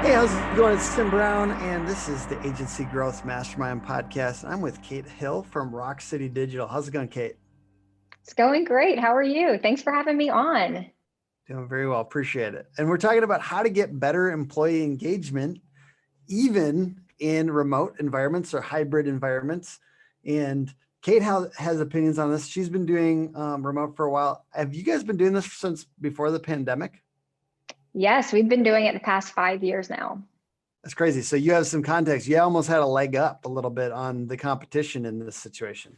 Hey, how's it going? It's Tim Brown, and this is the Agency Growth Mastermind podcast. I'm with Kait Hill from Rock City Digital. How's it going, Kait? It's going great. How are you? Thanks for having me on. Doing very well. Appreciate it. And we're talking about how to get better employee engagement, even in remote environments or hybrid environments. And Kait has opinions on this. She's been doing remote for a while. Have you guys been doing this since before the pandemic? Yes, we've been doing it the past 5 years now. That's crazy. So you have some context. You almost had a leg up a little bit on the competition in this situation.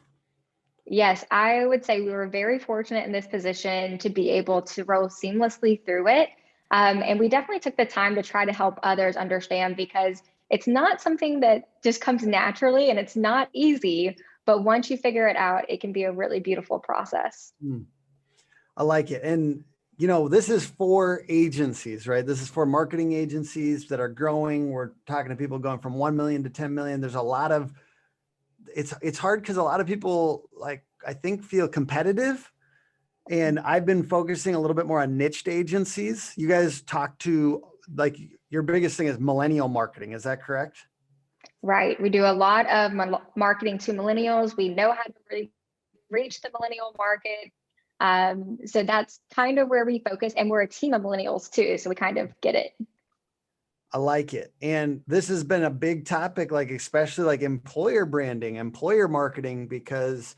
Yes, I would say we were very fortunate in this position to be able to roll seamlessly through it. And we definitely took the time to try to help others understand because it's not something that just comes naturally and it's not easy. But once you figure it out, it can be a really beautiful process. I like it. And you know, this is for agencies, right? This is for marketing agencies that are growing. We're talking to people going from 1 million to 10 million. There's a lot of, it's hard because a lot of people, like, I think, feel competitive. And I've been focusing a little bit more on niched agencies. You guys talk to, like, your biggest thing is millennial marketing. Is that correct? Right. We do a lot of marketing to millennials. We know how to really reach the millennial market. So that's kind of where we focus, and we're a team of millennials too. So we kind of get it. I like it. And this has been a big topic, like especially like employer branding, employer marketing, because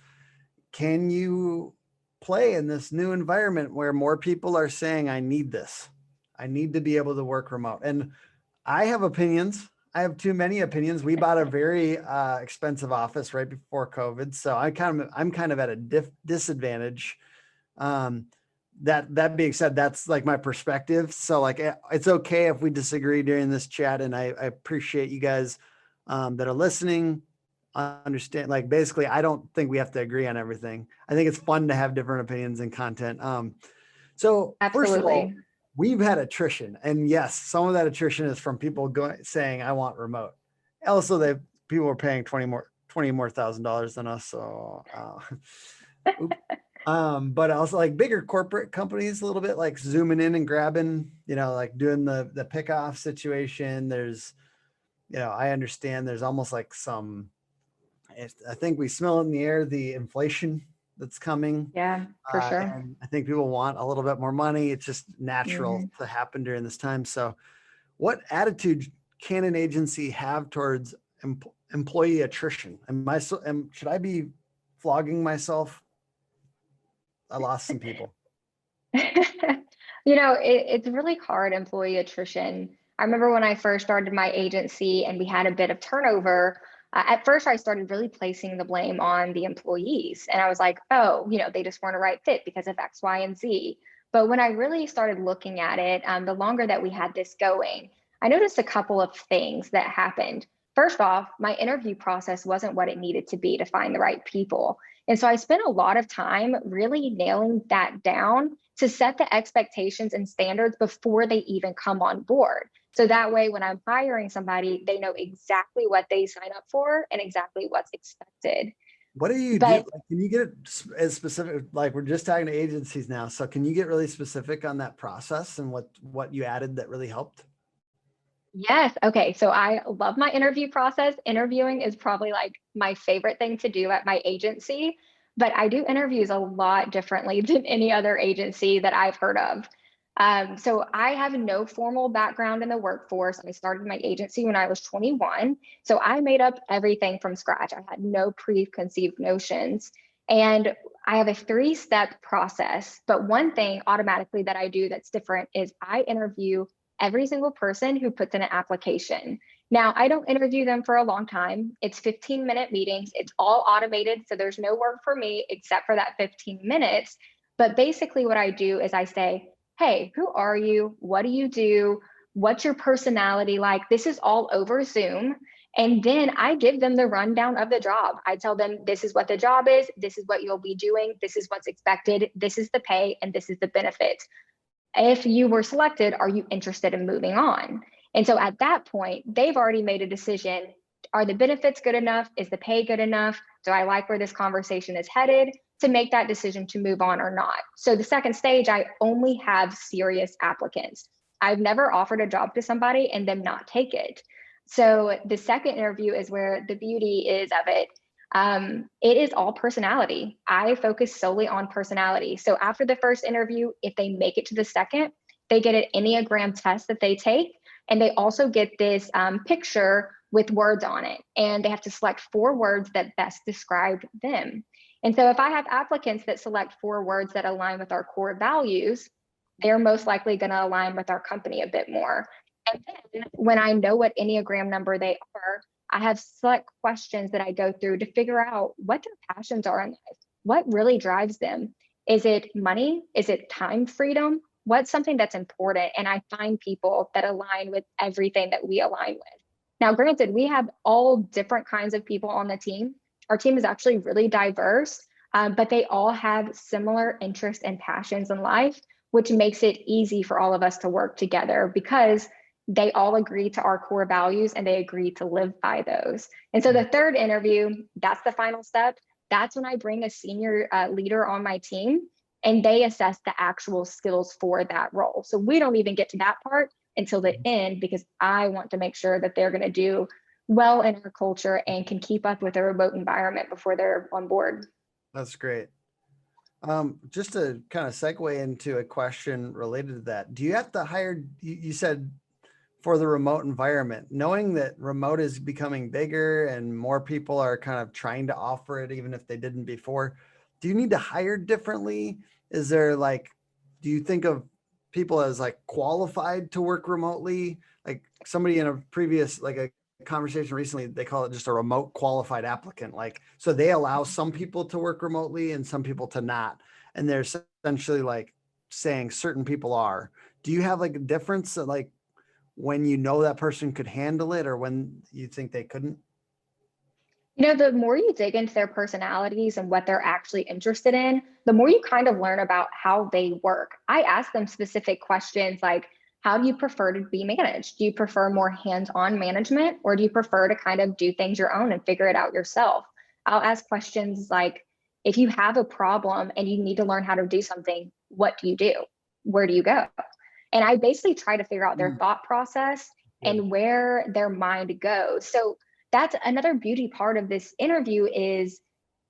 can you play in this new environment where more people are saying, I need this, I need to be able to work remote. And I have opinions. I have too many opinions. We bought a very expensive office right before COVID. So I'm kind of at a disadvantage. That being said, that's like my perspective. So like, it's okay if we disagree during this chat. And I appreciate you guys that are listening. Understand, like, basically, I don't think we have to agree on everything. I think it's fun to have different opinions and content. So first of all, Absolutely. we've had attrition, and yes, some of that attrition is from people saying, I want remote. Also, people are paying $20 more thousand than us. So, but also like bigger corporate companies, a little bit like zooming in and grabbing, like doing the pick off situation. There's, I understand there's almost like I think we smell in the air, the inflation that's coming. Yeah, for sure. And I think people want a little bit more money. It's just natural Mhm. to happen during this time. So what attitude can an agency have towards employee attrition? Should I be flogging myself? I lost some people. It's really hard, employee attrition. I remember when I first started my agency and we had a bit of turnover. At first, I started really placing the blame on the employees. And I was like, oh, they just weren't a right fit because of X, Y, and Z. But when I really started looking at it, the longer that we had this going, I noticed a couple of things that happened. First off, my interview process wasn't what it needed to be to find the right people. And so I spent a lot of time really nailing that down to set the expectations and standards before they even come on board. So that way, when I'm hiring somebody, they know exactly what they sign up for and exactly what's expected. What do you do? But Like, can you get as specific? Like, we're just talking to agencies now. So can you get really specific on that process and what you added that really helped? yes, okay. So I love my interview process. Interviewing is probably like my favorite thing to do at my agency, but I do interviews a lot differently than any other agency that I've heard of. So I have no formal background in the workforce. I started my agency when I was 21. So I made up everything from scratch. I had no preconceived notions. And I have a 3-step process. But one thing automatically that I do that's different is I interview every single person who puts in an application. Now, I don't interview them for a long time. It's 15-minute meetings. It's all automated. So there's no work for me except for that 15 minutes. But basically what I do is I say, hey, who are you? What do you do? What's your personality like? This is all over Zoom. And then I give them the rundown of the job. I tell them, this is what the job is. This is what you'll be doing. This is what's expected. This is the pay, and this is the benefits. If you were selected, are you interested in moving on? And so at that point, they've already made a decision. Are the benefits good enough? Is the pay good enough? Do I like where this conversation is headed to make that decision to move on or not? So the second stage, I only have serious applicants. I've never offered a job to somebody and them not take it. So the second interview is where the beauty is of it. It is all personality. I focus solely on personality. So after the first interview, if they make it to the second, they get an Enneagram test that they take. And they also get this picture with words on it. And they have to select 4 words that best describe them. And so if I have applicants that select 4 words that align with our core values, they're most likely going to align with our company a bit more. And then when I know what Enneagram number they are, I have select questions that I go through to figure out what their passions are in life. What really drives them? Is it money? Is it time freedom? What's something that's important? And I find people that align with everything that we align with. Now, granted, we have all different kinds of people on the team. Our team is actually really diverse, but they all have similar interests and passions in life, which makes it easy for all of us to work together because they all agree to our core values and they agree to live by those. And so the third interview, that's the final step. That's when I bring a senior leader on my team and they assess the actual skills for that role. So we don't even get to that part until the end because I want to make sure that they're going to do well in our culture and can keep up with a remote environment before they're on board. That's great. Just to kind of segue into a question related to that, do you have to hire, you said for the remote environment, knowing that remote is becoming bigger and more people are kind of trying to offer it, even if they didn't before, do you need to hire differently? Is there like, do you think of people as like qualified to work remotely? Like somebody in a previous, like a conversation recently, they call it just a remote qualified applicant. Like, so they allow some people to work remotely and some people to not. And they're essentially like saying certain people are. Do you have like a difference like when you know that person could handle it or when you think they couldn't? You know, the more you dig into their personalities and what they're actually interested in, the more you kind of learn about how they work. I ask them specific questions like, how do you prefer to be managed? Do you prefer more hands-on management or do you prefer to kind of do things your own and figure it out yourself? I'll ask questions like, if you have a problem and you need to learn how to do something, what do you do? Where do you go? And I basically try to figure out their thought process and where their mind goes. So that's another beauty part of this interview is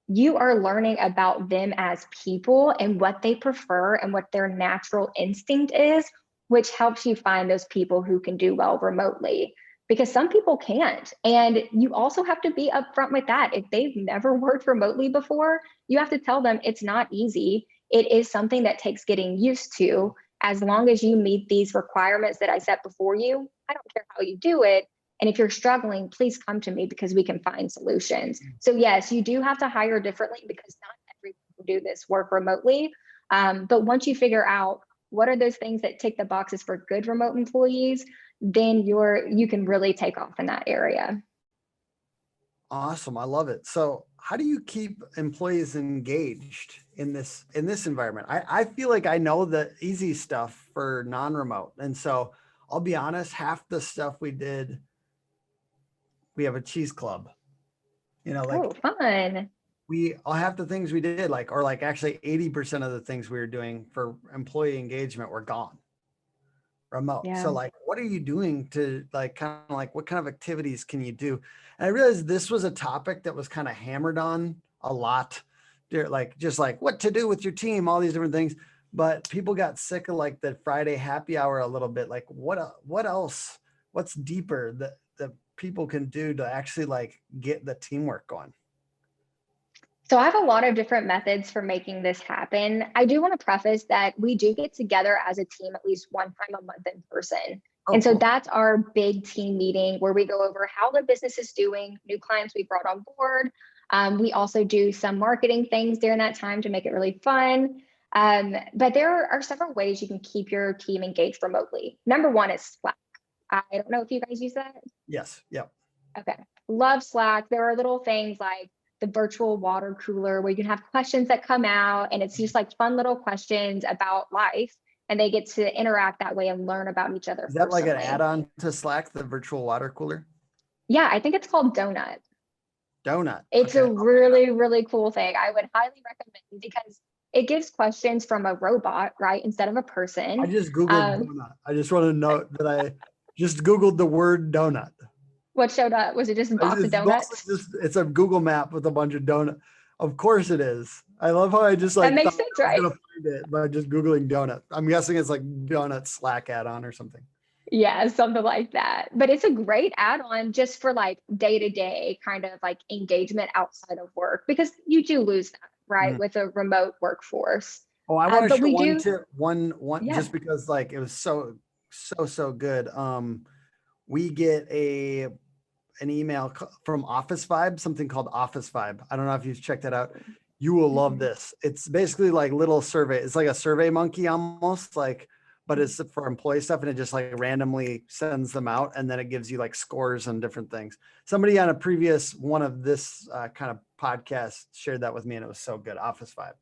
you are learning about them as people and what they prefer and what their natural instinct is, which helps you find those people who can do well remotely because some people can't. And you also have to be upfront with that. If they've never worked remotely before, you have to tell them it's not easy. It is something that takes getting used to. As long as you meet these requirements that I set before you, I don't care how you do it. And if you're struggling, please come to me because we can find solutions. So yes, you do have to hire differently because not every people do this work remotely. But once you figure out what are those things that tick the boxes for good remote employees, then you can really take off in that area. Awesome. I love it. So how do you keep employees engaged in this environment? I feel like I know the easy stuff for non-remote. And so I'll be honest, half the stuff we did, we have a cheese club, like Oh, fun. all half the things we did, like, or like actually 80% of the things we were doing for employee engagement were gone remote. Yeah. So like, what are you doing to like, kind of like, what kind of activities can you do? And I realized this was a topic that was kind of hammered on a lot. Like, just like what to do with your team, all these different things. But people got sick of like the Friday happy hour a little bit. Like what else, what's deeper that people can do to actually like get the teamwork going? So I have a lot of different methods for making this happen. I do want to preface that we do get together as a team at least one time a month in person. Oh, And so cool. that's our big team meeting where we go over how the business is doing, new clients we brought on board. We also do some marketing things during that time to make it really fun. But there are several ways you can keep your team engaged remotely. Number one is Slack. I don't know if you guys use that. Yes. Yep. Okay. Love Slack. There are little things like the virtual water cooler where you can have questions that come out and it's just like fun little questions about life and they get to interact that way and learn about each other Is that like an personally. add-on to Slack, the virtual water cooler? Yeah, I think it's called Donut. Donut. It's Okay. a really, really cool thing. I would highly recommend because it gives questions from a robot, right? Instead of a person. I just Googled donut. I just want to note that I just Googled the word donut. What showed up? Was it just a box of donuts? It's a Google map with a bunch of donut. Of course it is. I love how I just like That makes thought sense, I was right? gonna find it by just Googling donut. I'm guessing it's like donut Slack add-on or something. Yeah, something like that. But it's a great add-on just for like day-to-day kind of like engagement outside of work, because you do lose that, right, Mhm. with a remote workforce. Oh, I want to But share we one do, tip, one yeah. just because like it was so good. We get an email from Officevibe, something called Officevibe. I don't know if you've checked that out. You will love this. It's basically like little survey. It's like a survey monkey almost like, but it's for employee stuff, and it just like randomly sends them out, and then it gives you like scores on different things. Somebody on a previous one of this kind of podcast shared that with me, and it was so good. Officevibe.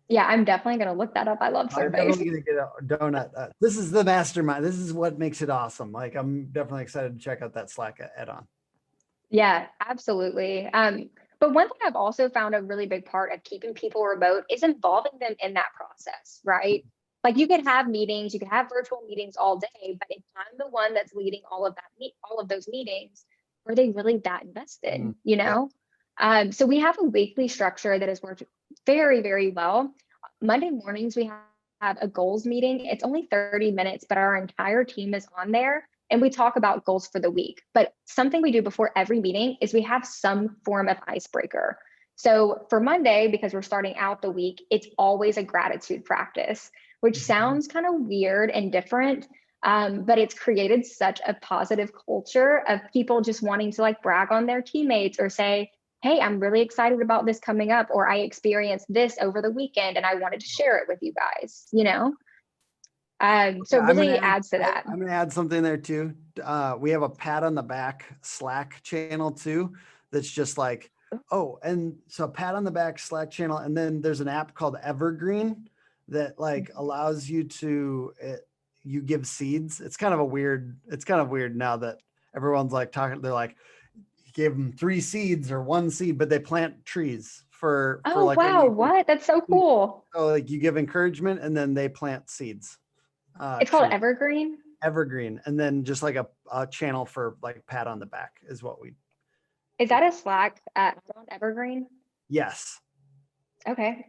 Yeah, I'm definitely going to look that up. I love I'm surveys. definitely going to get a donut. This is the mastermind. This is what makes it awesome. Like I'm definitely excited to check out that Slack add-on. Yeah, absolutely. But one thing I've also found a really big part of keeping people remote is involving them in that process, right? Like you could have meetings, you could have virtual meetings all day, but if I'm the one that's leading all of all of those meetings, are they really that invested? You Yeah. know? So we have a weekly structure that has worked very, very well. Monday mornings we have a goals meeting. It's only 30 minutes, but our entire team is on there and we talk about goals for the week. But something we do before every meeting is we have some form of icebreaker. So for Monday, because we're starting out the week, it's always a gratitude practice, which sounds kind of weird and different. But it's created such a positive culture of people just wanting to like brag on their teammates or say, hey, I'm really excited about this coming up, or I experienced this over the weekend and I wanted to share it with you guys, you know? So it really adds to that. I'm going to add something there too. We have a pat on the back Slack channel too. That's just like, oh, and so pat on the back Slack channel. And then there's an app called Evergreen that like allows you to, you give seeds. It's kind of weird now that everyone's like talking, they're like, you gave them 3 seeds or 1 seed, but they plant trees for Oh, like, wow. What? That's so cool. so like you give encouragement and then they plant seeds. It's called Tree. Evergreen. Evergreen, and then just like a channel for like pat on the back is what we. Is that a Slack on Evergreen? Yes. Okay.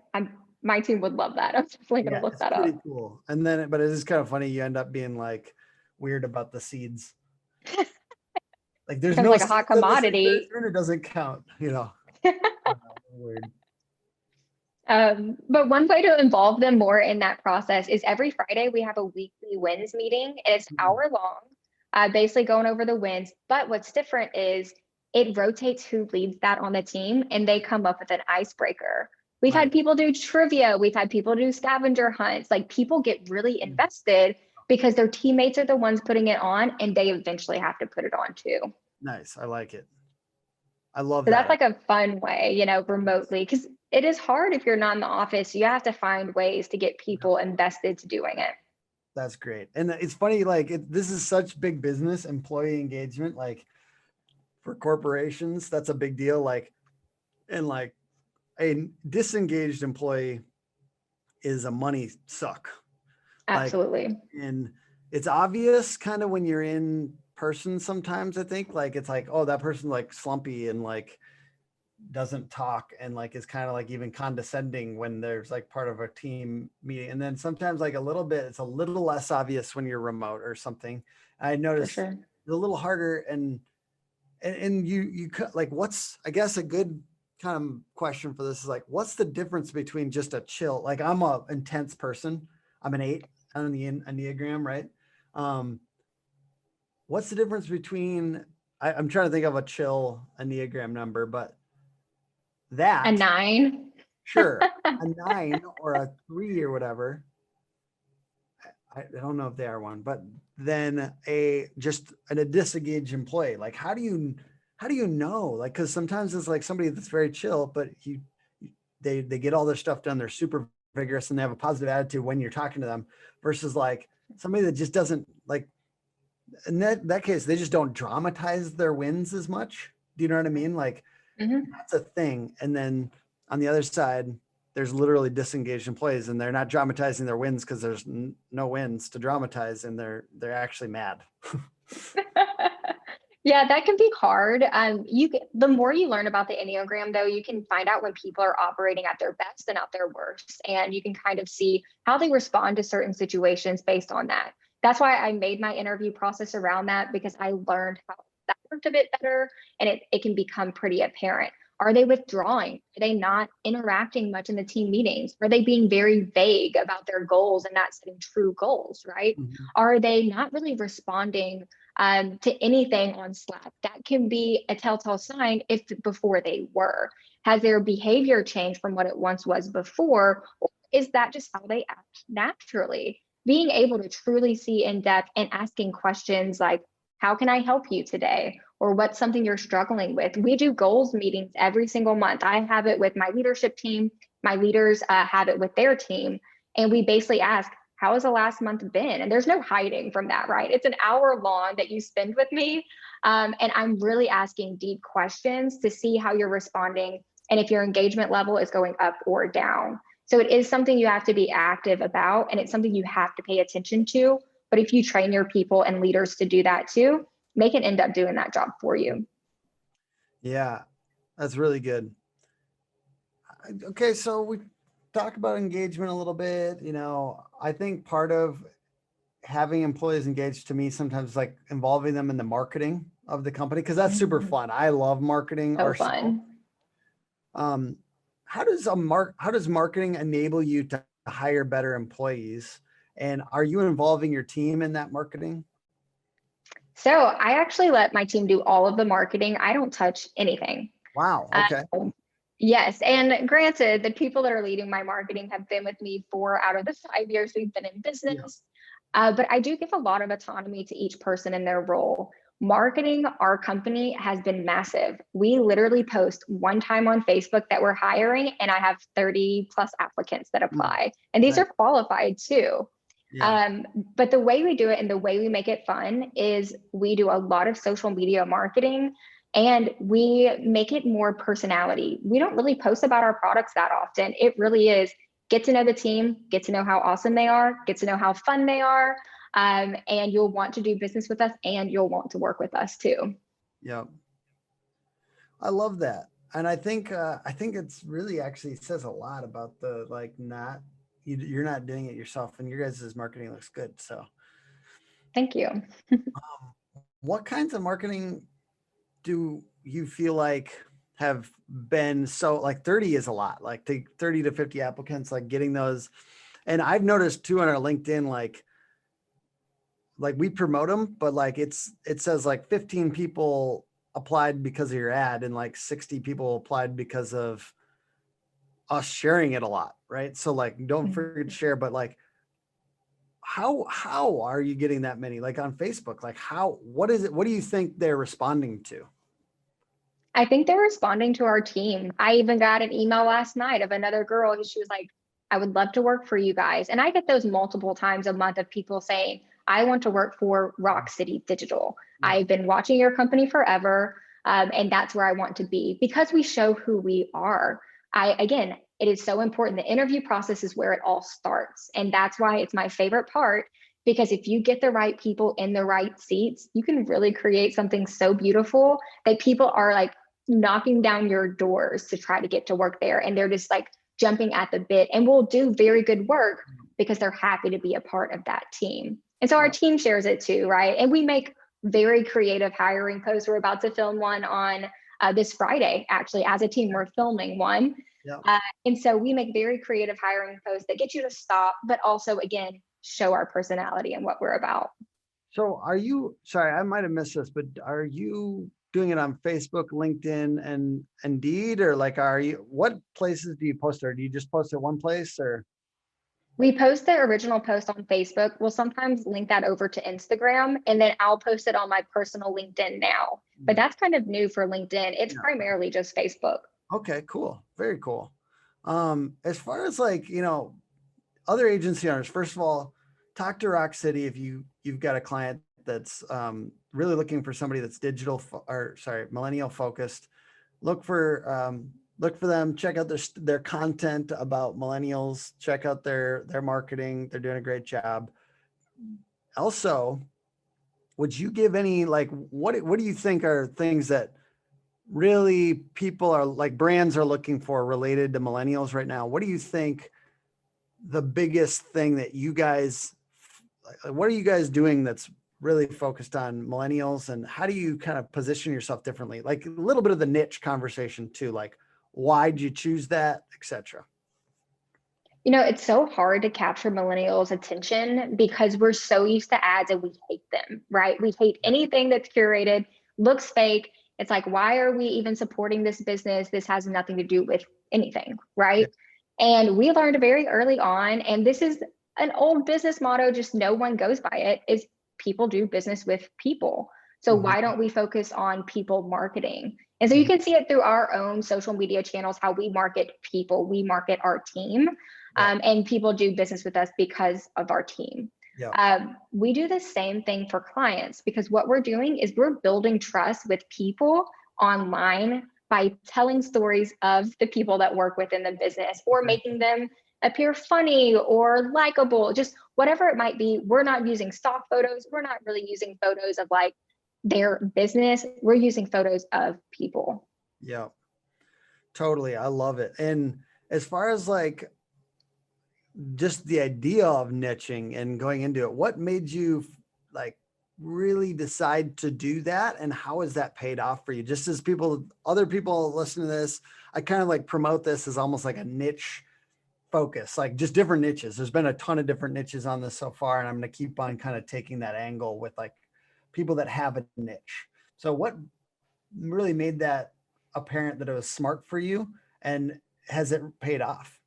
My team would love that. I'm definitely going Yeah, to look it's that pretty up. cool. And then, but it is kind of funny. You end up being like weird about the seeds. Like there's Becomes no like a seeds hot in this commodity. encouragement, it doesn't count, you know. Weird. But one way to involve them more in that process is every Friday we have a weekly wins meeting and it's hour long, basically going over the wins. But what's different is it rotates who leads that on the team and they come up with an icebreaker. We've had people do trivia, we've had people do scavenger hunts. Like people get really invested because their teammates are the ones putting it on and they eventually have to put it on too. Nice. I like it. I love So that. that's like a fun way, you know, remotely, because it is hard if you're not in the office. You have to find ways to get people invested to doing it. That's great. And it's funny, like this is such big business, employee engagement, like for corporations, that's a big deal. Like, and like a disengaged employee is a money suck. Like, Absolutely. and it's obvious kind of when you're in person sometimes, I think like, it's like, oh, that person's like slumpy and like doesn't talk and like is kind of like even condescending when there's like part of a team meeting. And then sometimes like a little bit, it's a little less obvious when you're remote or something. I noticed For sure. it's a little harder and you like, what's, I guess a good kind of question for this is like, what's the difference between just a chill, like I'm a intense person. I'm an 8 on the Enneagram, right? What's the difference between, I'm trying to think of a chill Enneagram number, but A that 9. sure, a 9 or a 3 or whatever. I don't know if they are one, but then a disengaged employee. Like, how do you know? Like, because sometimes it's like somebody that's very chill, but they get all their stuff done. They're super vigorous and they have a positive attitude when you're talking to them, versus like somebody that just doesn't like. In that case, they just don't dramatize their wins as much. Do you know what I mean? Like, that's a thing. And then on the other side, there's literally disengaged employees, and they're not dramatizing their wins because there's no wins to dramatize, and they're actually mad. Yeah, that can be hard. The more you learn about the Enneagram, though, you can find out when people are operating at their best and at their worst, and you can kind of see how they respond to certain situations based on that. That's why I made my interview process around that, because I learned how that worked a bit better, and it can become pretty apparent. Are they withdrawing? Are they not interacting much in the team meetings? Are they being very vague about their goals and not setting true goals, right? Mm-hmm. Are they not really responding to anything on Slack? That can be a telltale sign if before they were. Has their behavior changed from what it once was before? Or is that just how they act naturally? Being able to truly see in depth and asking questions like, how can I help you today? Or what's something you're struggling with? We do goals meetings every single month. I have it with my leadership team. My leaders have it with their team. And we basically ask, how has the last month been? And there's no hiding from that, right? It's an hour long that you spend with me. And I'm really asking deep questions to see how you're responding and if your engagement level is going up or down. So it is something you have to be active about, and it's something you have to pay attention to. But if you train your people and leaders to do that too, they can end up doing that job for you. Yeah, that's really good. Okay, so we talk about engagement a little bit. I think part of having employees engaged to me sometimes like involving them in the marketing of the company, because that's super fun. I love marketing. So fun. How does marketing enable you to hire better employees? And are you involving your team in that marketing? So I actually let my team do all of the marketing. I don't touch anything. Wow. Okay. Yes. And granted, the people that are leading my marketing have been with me 4 out of the 5 years we've been in business. Yeah. But I do give a lot of autonomy to each person in their role. Marketing our company has been massive. We literally post one time on Facebook that we're hiring, and I have 30 plus applicants that apply. And these are qualified too. Yeah. But the way we do it and the way we make it fun is we do a lot of social media marketing, and we make it more personality. We don't really post about our products that often. It really is get to know the team, get to know how awesome they are, get to know how fun they are. And you'll want to do business with us, and you'll want to work with us too. Yep. I love that. And I think it's really actually says a lot about the, like, you're not doing it yourself, and your guys' marketing looks good. So thank you. What kinds of marketing do you feel like have been, so like 30 is a lot, like take 30 to 50 applicants, like getting those. And I've noticed too on our LinkedIn, like we promote them, but like it says like 15 people applied because of your ad, and like 60 people applied because of us sharing it a lot, right? So like don't forget to share, but like how are you getting that many, like on Facebook? Like what is it? What do you think they're responding to? I think they're responding to our team. I even got an email last night of another girl who she was like, I would love to work for you guys. And I get those multiple times a month of people saying, I want to work for Rock City Digital. Yeah. I've been watching your company forever. And that's where I want to be, because we show who we are. Again, it is so important. The interview process is where it all starts. And that's why it's my favorite part, because if you get the right people in the right seats, you can really create something so beautiful that people are like knocking down your doors to try to get to work there. And they're just like jumping at the bit, and will do very good work because they're happy to be a part of that team. And so our team shares it too, right? And we make very creative hiring posts. We're about to film one on this Friday, actually, as a team, we're filming one. Yep. And so we make very creative hiring posts that get you to stop, but also, again, show our personality and what we're about. So are you, sorry, I might have missed this, but are you doing it on Facebook, LinkedIn, and Indeed, or like, what places do you post, or do you just post at one place, or? We post the original post on Facebook. We'll sometimes link that over to Instagram, and then I'll post it on my personal LinkedIn now. But that's kind of new for LinkedIn. It's primarily just Facebook. Okay, cool. Very cool. As far as like, other agency owners, first of all, talk to Rock City if you've got a client that's really looking for somebody that's millennial focused. Look for look for them, check out their content about millennials, check out their marketing. They're doing a great job. Also, would you give any, like, what do you think are things that really people are like brands are looking for related to millennials right now? What do you think the biggest thing that you guys, what are you guys doing that's really focused on millennials, and how do you kind of position yourself differently? Like a little bit of the niche conversation too, like why'd you choose that, etc. You know, it's so hard to capture millennials' attention because we're so used to ads and we hate them, right? We hate anything that's curated, looks fake. It's like, why are we even supporting this business? This has nothing to do with anything, Yeah. right? And we learned very early on, and this is an old business motto, just no one goes by it, is people do business with people. So Mhm. why don't we focus on people marketing? And so you Mhm. can see it through our own social media channels, how we market people, we market our team. Yeah. And people do business with us because of our team. Yeah. We do the same thing for clients because what we're doing is we're building trust with people online by telling stories of the people that work within the business or making them appear funny or likable, just whatever it might be. We're not using stock photos. We're not really using photos of like their business. We're using photos of people. Yeah. Totally. I love it. And as far as like just the idea of niching and going into it, what made you like really decide to do that, and how has that paid off for you? Just as other people listen to this, I kind of like promote this as almost like a niche focus, like just different niches. There's been a ton of different niches on this so far, and I'm going to keep on kind of taking that angle with like people that have a niche. So what really made that apparent that it was smart for you, and has it paid off?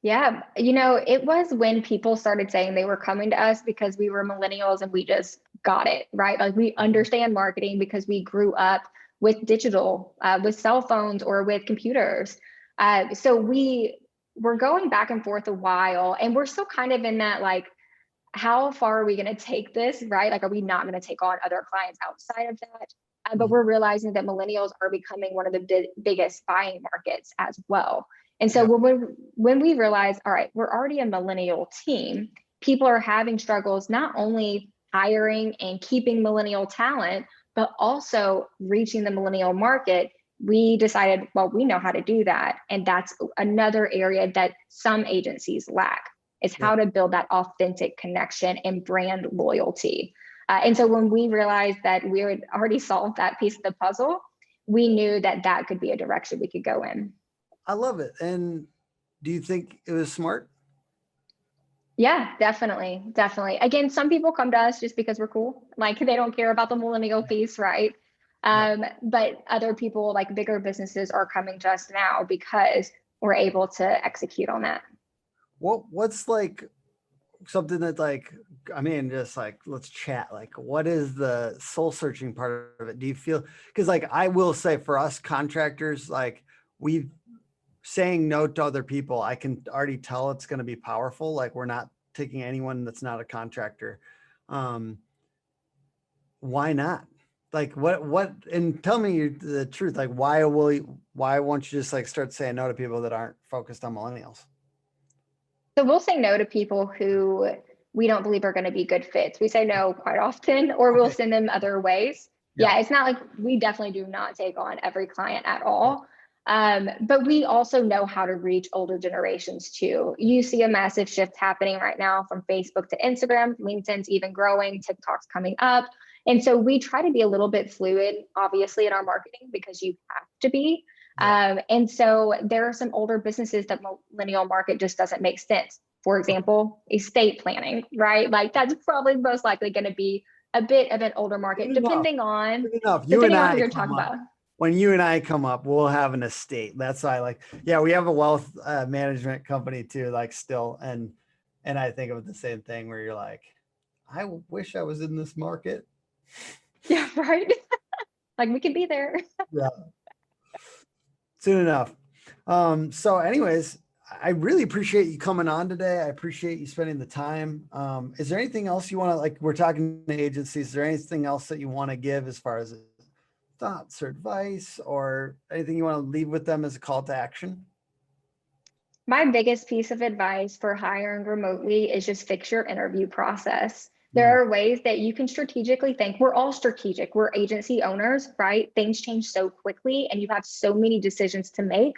Yeah, you know, it was when people started saying they were coming to us because we were millennials and we just got it, right? Like we understand marketing because we grew up with digital, with cell phones or with computers. So we were going back and forth a while, and we're still kind of in that like, how far are we going to take this, right? Like, are we not going to take on other clients outside of that? But we're realizing that millennials are becoming one of the biggest buying markets as well. And so Yeah. when we realize, all right, we're already a millennial team, people are having struggles not only hiring and keeping millennial talent, but also reaching the millennial market. We decided, well, we know how to do that. And that's another area that some agencies lack, is Yeah. how to build that authentic connection and brand loyalty. And so when we realized that we had already solved that piece of the puzzle, we knew that that could be a direction we could go in. I love it. And do you think it was smart? Yeah, definitely. Definitely. Again, some people come to us just because we're cool. Like they don't care about the millennial piece, right? Yeah. But other people, like bigger businesses, are coming to us now because we're able to execute on that. What's like something that like, I mean, just like, let's chat. Like, what is the soul searching part of it? Do you feel, because like, I will say for us contractors, like we saying no to other people, I can already tell it's going to be powerful. Like we're not taking anyone that's not a contractor. Um, why not? Like and tell me the truth. Like why won't you just like start saying no to people that aren't focused on millennials? So we'll say no to people who we don't believe are going to be good fits. We say no quite often, or we'll Okay. send them other ways. Yeah. Yeah, it's not like we definitely do not take on every client at all. But we also know how to reach older generations too. You see a massive shift happening right now from Facebook to Instagram, LinkedIn's even growing, TikTok's coming up. And so we try to be a little bit fluid, obviously, in our marketing because you have to be. Yeah. And so there are some older businesses that millennial market just doesn't make sense. For example, estate planning, right? Like that's probably most likely going to be a bit of an older market, Good enough. Good enough. You and depending on who I you're come talking up. about. When you and I come up, we'll have an estate. That's why, like, yeah, we have a wealth management company too, like still, and I think of the same thing where you're like, I wish I was in this market. Yeah, right. Like we could be there. Yeah, soon enough. So, anyways, I really appreciate you coming on today. I appreciate you spending the time. Is there anything else you want to like? We're talking to agencies. Is there anything else that you want to give as far as thoughts or advice or anything you want to leave with them as a call to action? My biggest piece of advice for hiring remotely is just fix your interview process. There are ways that you can strategically think. We're all strategic. We're agency owners, right? Things change so quickly and you have so many decisions to make.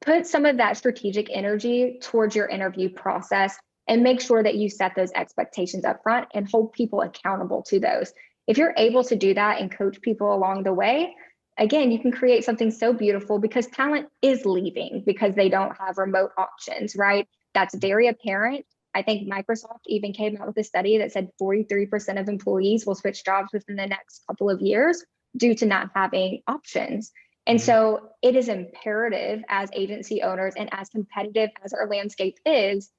Put some of that strategic energy towards your interview process and make sure that you set those expectations up front and hold people accountable to those. If you're able to do that and coach people along the way, again, you can create something so beautiful because talent is leaving because they don't have remote options, right? That's very apparent. I think Microsoft even came out with a study that said 43% of employees will switch jobs within the next couple of years due to not having options. And so it is imperative as agency owners and as competitive as our landscape is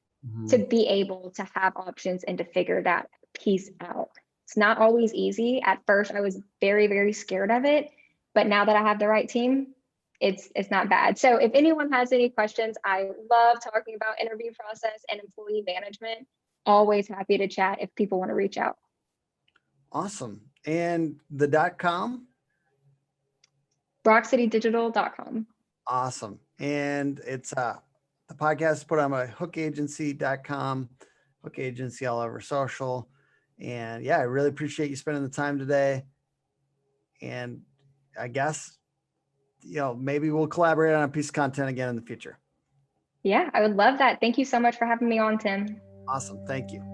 to be able to have options and to figure that piece out. It's not always easy. At first, I was very, very scared of it. But now that I have the right team, it's not bad. So if anyone has any questions, I love talking about interview process and employee management. Always happy to chat if people want to reach out. Awesome. And the .com? rockcitydigital.com. Awesome. And it's the podcast is put on by hookagency.com, Hook Agency all over social. And yeah, I really appreciate you spending the time today. And I guess, maybe we'll collaborate on a piece of content again in the future. Yeah, I would love that. Thank you so much for having me on, Tim. Awesome. Thank you.